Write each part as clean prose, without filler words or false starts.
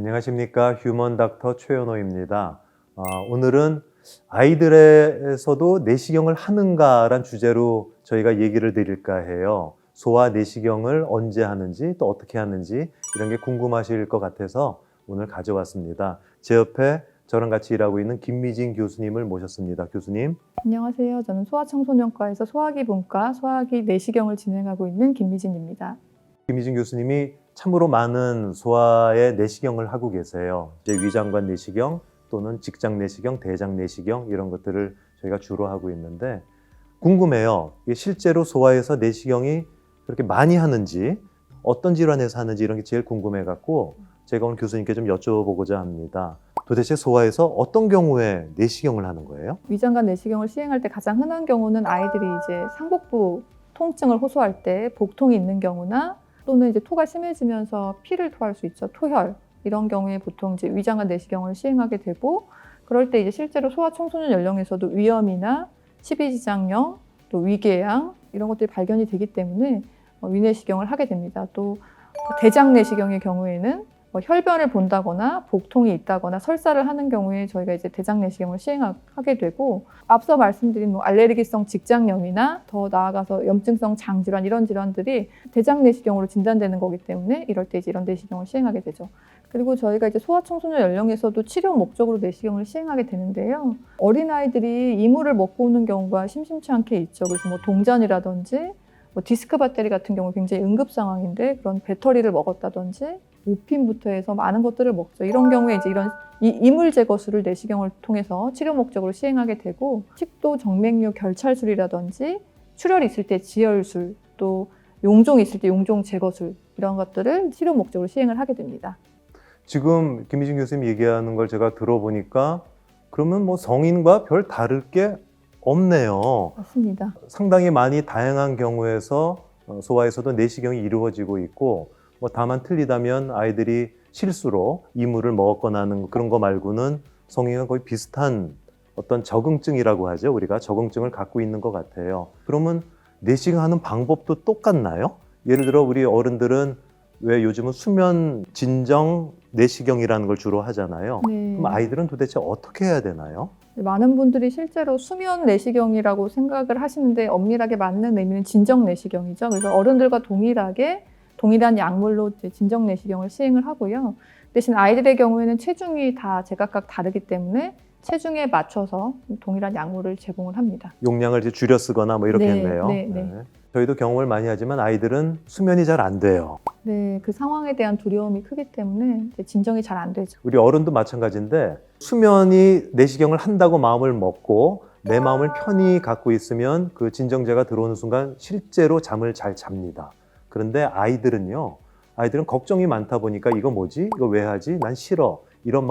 안녕하십니까. 휴먼 닥터 최연호입니다. 오늘은 아이들에서도 내시경을 하는가란 주제로 저희가 얘기를 드릴까 해요. 소아 내시경을 언제 하는지 또 어떻게 하는지 이런 게 궁금하실 것 같아서 오늘 가져왔습니다. 제 옆에 저랑 같이 일하고 있는 김미진 교수님을 모셨습니다. 교수님. 안녕하세요. 저는 소아청소년과에서 소화기분과 소화기 내시경을 진행하고 있는 김미진입니다. 김미진 교수님이 참으로 많은 소아의 내시경을 하고 계세요. 이제 위장관 내시경 또는 직장 내시경, 대장 내시경 이런 것들을 저희가 주로 하고 있는데 궁금해요. 이게 실제로 소아에서 내시경이 그렇게 많이 하는지 어떤 질환에서 하는지 이런 게 제일 궁금해갖고 제가 오늘 교수님께 좀 여쭤보고자 합니다. 도대체 소아에서 어떤 경우에 내시경을 하는 거예요? 위장관 내시경을 시행할 때 가장 흔한 경우는 아이들이 이제 상복부 통증을 호소할 때 복통이 있는 경우나 또는 이제 토가 심해지면서 피를 토할 수 있죠. 토혈. 이런 경우에 보통 이제 위장관 내시경을 시행하게 되고 그럴 때 이제 실제로 소아 청소년 연령에서도 위염이나 십이지장염, 또 위궤양 이런 것들이 발견이 되기 때문에 위내시경을 하게 됩니다. 또 대장 내시경의 경우에는 혈변을 본다거나 복통이 있다거나 설사를 하는 경우에 저희가 이제 대장 내시경을 시행하게 되고 앞서 말씀드린 알레르기성 직장염이나 더 나아가서 염증성 장질환 이런 질환들이 대장 내시경으로 진단되는 거기 때문에 이럴 때 이제 이런 내시경을 시행하게 되죠. 그리고 저희가 이제 소아청소년 연령에서도 치료 목적으로 내시경을 시행하게 되는데요. 어린아이들이 이물을 먹고 오는 경우가 심심치 않게 있죠. 그래서 동전이라든지 디스크 배터리 같은 경우 굉장히 응급 상황인데 그런 배터리를 먹었다든지 오핀부터 해서 많은 것들을 먹죠. 이런 경우에 이제 이런 이물 제거술을 내시경을 통해서 치료 목적으로 시행하게 되고 식도 정맥류 결찰술이라든지 출혈 있을 때 지혈술 또 용종 있을 때 용종 제거술 이런 것들을 치료 목적으로 시행을 하게 됩니다. 지금 김미진 교수님 얘기하는 걸 제가 들어보니까 그러면 뭐 성인과 별 다를 게 없네요. 맞습니다. 상당히 많이 다양한 경우에서 소아에서도 내시경이 이루어지고 있고 다만 틀리다면 아이들이 실수로 이물을 먹었거나 하는 그런 거 말고는 성인과 거의 비슷한 어떤 적응증이라고 하죠. 우리가 적응증을 갖고 있는 것 같아요. 그러면 내시경하는 방법도 똑같나요? 예를 들어 우리 어른들은 왜 요즘은 수면 진정 내시경이라는 걸 주로 하잖아요. 네. 그럼 아이들은 도대체 어떻게 해야 되나요? 많은 분들이 실제로 수면 내시경이라고 생각을 하시는데 엄밀하게 맞는 의미는 진정 내시경이죠. 그래서 어른들과 동일한 약물로 진정 내시경을 시행을 하고요. 대신 아이들의 경우에는 체중이 다 제각각 다르기 때문에 체중에 맞춰서 동일한 약물을 제공을 합니다. 용량을 이제 줄여 쓰거나 뭐 이렇게 했네요. 네. 저희도 경험을 많이 하지만 아이들은 수면이 잘 안 돼요. 네, 그 상황에 대한 두려움이 크기 때문에 이제 진정이 잘 안 되죠. 우리 어른도 마찬가지인데 수면이 내시경을 한다고 마음을 먹고 내 마음을 편히 갖고 있으면 그 진정제가 들어오는 순간 실제로 잠을 잘 잡니다. 그런데 아이들은 걱정이 많다 보니까 이거 뭐지? 이거 왜 하지? 난 싫어. 이런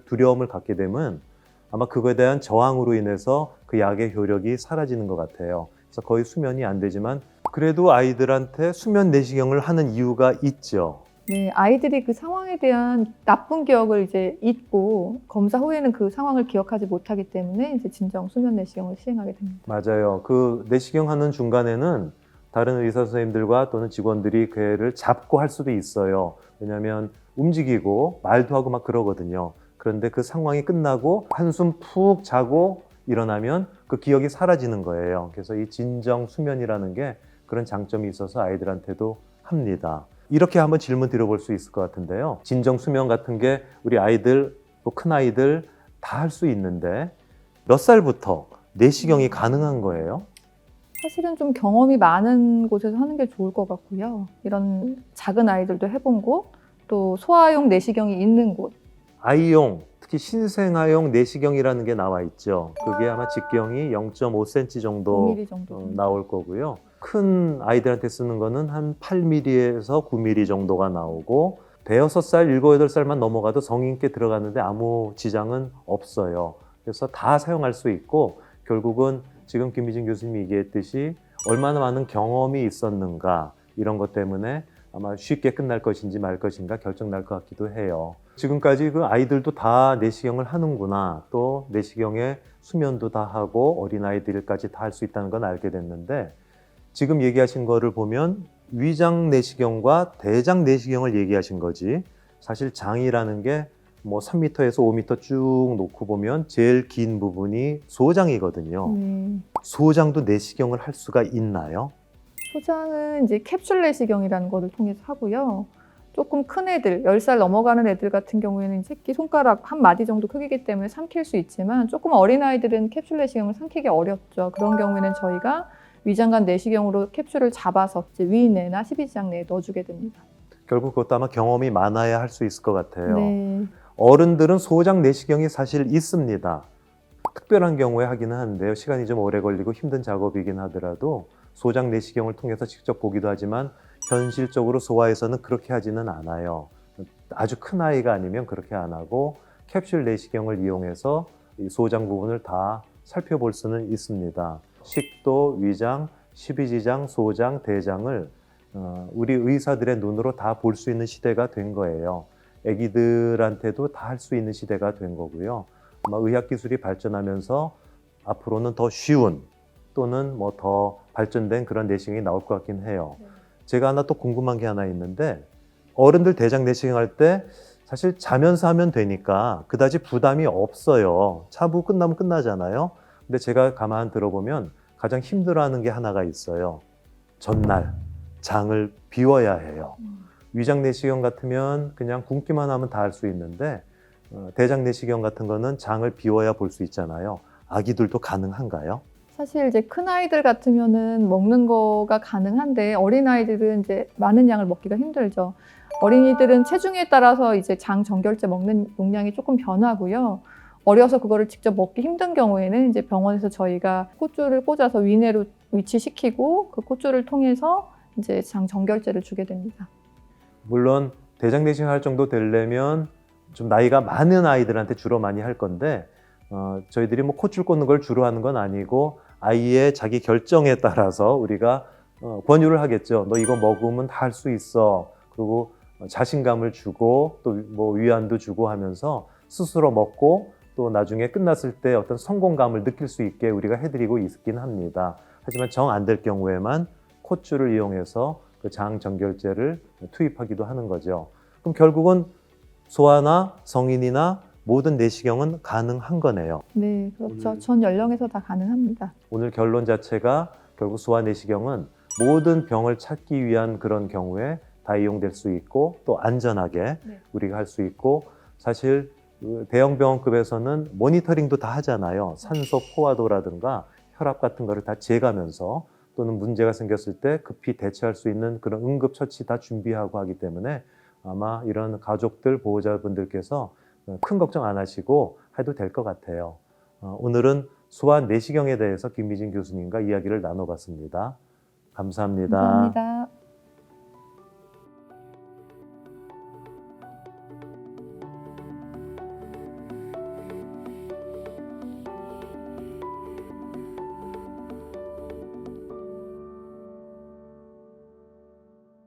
두려움을 갖게 되면 아마 그거에 대한 저항으로 인해서 그 약의 효력이 사라지는 것 같아요. 그래서 거의 수면이 안 되지만 그래도 아이들한테 수면 내시경을 하는 이유가 있죠. 네, 아이들이 그 상황에 대한 나쁜 기억을 이제 잊고 검사 후에는 그 상황을 기억하지 못하기 때문에 이제 진정 수면 내시경을 시행하게 됩니다. 맞아요. 그 내시경 하는 중간에는 다른 의사 선생님들과 또는 직원들이 그 애를 잡고 할 수도 있어요. 왜냐하면 움직이고 말도 하고 막 그러거든요. 그런데 그 상황이 끝나고 한숨 푹 자고 일어나면 그 기억이 사라지는 거예요. 그래서 이 진정 수면이라는 게 그런 장점이 있어서 아이들한테도 합니다. 이렇게 한번 질문 드려볼 수 있을 것 같은데요. 진정 수면 같은 게 우리 아이들, 또 큰 아이들 다 할 수 있는데 몇 살부터 내시경이 가능한 거예요? 사실은 좀 경험이 많은 곳에서 하는 게 좋을 것 같고요. 이런 작은 아이들도 해본 곳, 또 소아용 내시경이 있는 곳. 아이용, 특히 신생아용 내시경이라는 게 나와 있죠. 그게 아마 직경이 0.5cm 정도 5mm 정도. 나올 거고요. 큰 아이들한테 쓰는 거는 한 8mm에서 9mm 정도가 나오고 대여섯 살, 7, 8살만 넘어가도 성인께 들어가는데 아무 지장은 없어요. 그래서 다 사용할 수 있고 결국은 지금 김미진 교수님이 얘기했듯이 얼마나 많은 경험이 있었는가 이런 것 때문에 아마 쉽게 끝날 것인지 말 것인가 결정 날 것 같기도 해요. 지금까지 그 아이들도 다 내시경을 하는구나, 또 내시경에 수면도 다 하고 어린아이들까지 다 할 수 있다는 건 알게 됐는데 지금 얘기하신 거를 보면 위장 내시경과 대장 내시경을 얘기하신 거지 사실 장이라는 게 뭐 3m에서 5m 쭉 놓고 보면 제일 긴 부분이 소장이거든요. 소장도 내시경을 할 수가 있나요? 소장은 이제 캡슐 내시경이라는 거를 통해서 하고요. 조금 큰 애들, 10살 넘어가는 애들 같은 경우에는 새끼 손가락 한 마디 정도 크기이기 때문에 삼킬 수 있지만 조금 어린 아이들은 캡슐 내시경을 삼키기 어렵죠. 그런 경우에는 저희가 위장관 내시경으로 캡슐을 잡아서 이제 위내나 십이지장 내에 넣어주게 됩니다. 결국 그것도 아마 경험이 많아야 할 수 있을 것 같아요. 네. 어른들은 소장 내시경이 사실 있습니다. 특별한 경우에 하기는 하는데요. 시간이 좀 오래 걸리고 힘든 작업이긴 하더라도 소장 내시경을 통해서 직접 보기도 하지만 현실적으로 소아에서는 그렇게 하지는 않아요. 아주 큰 아이가 아니면 그렇게 안 하고 캡슐 내시경을 이용해서 이 소장 부분을 다 살펴볼 수는 있습니다. 식도, 위장, 십이지장, 소장, 대장을 우리 의사들의 눈으로 다 볼 수 있는 시대가 된 거예요. 아기들한테도 다 할 수 있는 시대가 된 거고요. 아마 의학기술이 발전하면서 앞으로는 더 쉬운 또는 뭐 더 발전된 그런 내시경이 나올 것 같긴 해요. 제가 하나 또 궁금한 게 하나 있는데 어른들 대장 내시경 할 때 사실 자면서 하면 되니까 그다지 부담이 없어요. 차부 끝나면 끝나잖아요. 근데 제가 가만 들어보면 가장 힘들어하는 게 하나가 있어요. 전날 장을 비워야 해요. 위장 내시경 같으면 그냥 굶기만 하면 다 할 수 있는데 대장 내시경 같은 거는 장을 비워야 볼 수 있잖아요. 아기들도 가능한가요? 사실 이제 큰 아이들 같으면은 먹는 거가 가능한데 어린 아이들은 이제 많은 양을 먹기가 힘들죠. 어린이들은 체중에 따라서 이제 장 정결제 먹는 용량이 조금 변하고요. 어려서 그거를 직접 먹기 힘든 경우에는 이제 병원에서 저희가 콧줄을 꽂아서 위내로 위치시키고 그 콧줄을 통해서 이제 장 정결제를 주게 됩니다. 물론 대장 내시경 할 정도 되려면 좀 나이가 많은 아이들한테 주로 많이 할 건데 저희들이 뭐 콧줄 꽂는 걸 주로 하는 건 아니고 아이의 자기 결정에 따라서 우리가 권유를 하겠죠. 너 이거 먹으면 다 할 수 있어. 그리고 자신감을 주고 또 뭐 위안도 주고 하면서 스스로 먹고 또 나중에 끝났을 때 어떤 성공감을 느낄 수 있게 우리가 해드리고 있긴 합니다. 하지만 정 안 될 경우에만 콧줄을 이용해서 그 장 정결제를 투입하기도 하는 거죠. 그럼 결국은 소아나 성인이나 모든 내시경은 가능한 거네요. 네, 그렇죠. 전 연령에서 다 가능합니다. 오늘 결론 자체가 결국 소아 내시경은 모든 병을 찾기 위한 그런 경우에 다 이용될 수 있고 또 안전하게 우리가 할 수 있고 사실 대형 병원급에서는 모니터링도 다 하잖아요. 산소 포화도라든가 혈압 같은 거를 다 재가면서 또는 문제가 생겼을 때 급히 대처할 수 있는 그런 응급처치 다 준비하고 하기 때문에 아마 이런 가족들, 보호자분들께서 큰 걱정 안 하시고 해도 될 것 같아요. 오늘은 소아 내시경에 대해서 김미진 교수님과 이야기를 나눠봤습니다. 감사합니다. 감사합니다.